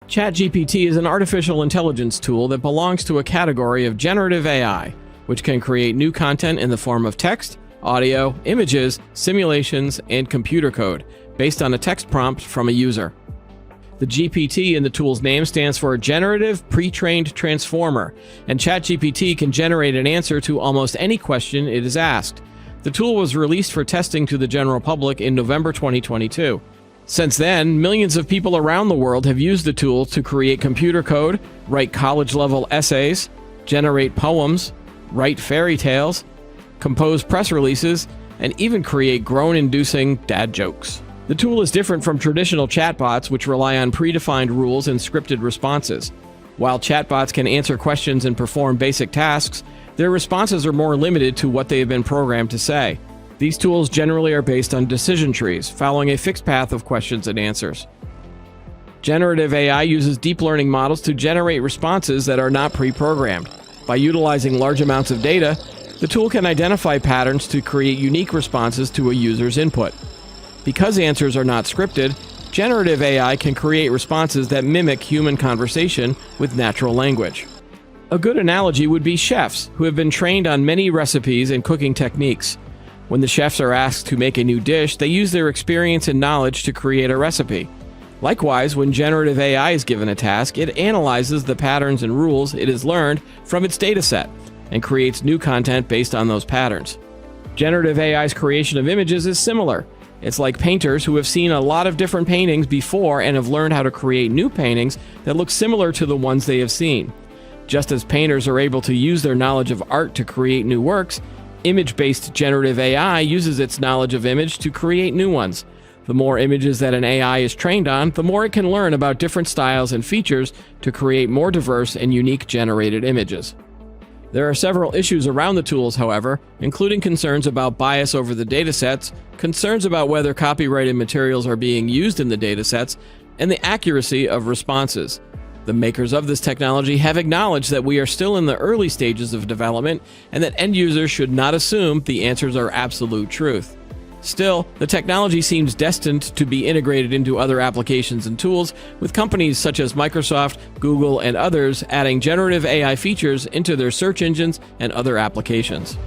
ChatGPT is an artificial intelligence tool that belongs to a category of generative AI, which can create new content in the form of text, audio, images, simulations, and computer code, based on a text prompt from a user. The GPT in the tool's name stands for Generative Pre-trained Transformer, and ChatGPT can generate an answer to almost any question it is asked. The tool was released for testing to the general public in November 2022. Since then, millions of people around the world have used the tool to create computer code, write college-level essays, generate poems, write fairy tales, compose press releases, and even create groan-inducing dad jokes. The tool is different from traditional chatbots, which rely on predefined rules and scripted responses. While chatbots can answer questions and perform basic tasks, their responses are more limited to what they have been programmed to say. These tools generally are based on decision trees, following a fixed path of questions and answers. Generative AI uses deep learning models to generate responses that are not pre-programmed. By utilizing large amounts of data, the tool can identify patterns to create unique responses to a user's input. Because answers are not scripted, generative AI can create responses that mimic human conversation with natural language. A good analogy would be chefs, who have been trained on many recipes and cooking techniques. When the chefs are asked to make a new dish, they use their experience and knowledge to create a recipe. Likewise, when generative AI is given a task, it analyzes the patterns and rules it has learned from its dataset and creates new content based on those patterns. Generative AI's creation of images is similar. It's like painters who have seen a lot of different paintings before and have learned how to create new paintings that look similar to the ones they have seen. Just as painters are able to use their knowledge of art to create new works, image-based generative AI uses its knowledge of image to create new ones. The more images that an AI is trained on, the more it can learn about different styles and features to create more diverse and unique generated images. There are several issues around the tools, however, including concerns about bias over the datasets, concerns about whether copyrighted materials are being used in the datasets, and the accuracy of responses. The makers of this technology have acknowledged that we are still in the early stages of development and that end users should not assume the answers are absolute truth. Still, the technology seems destined to be integrated into other applications and tools, with companies such as Microsoft, Google, and others adding generative AI features into their search engines and other applications.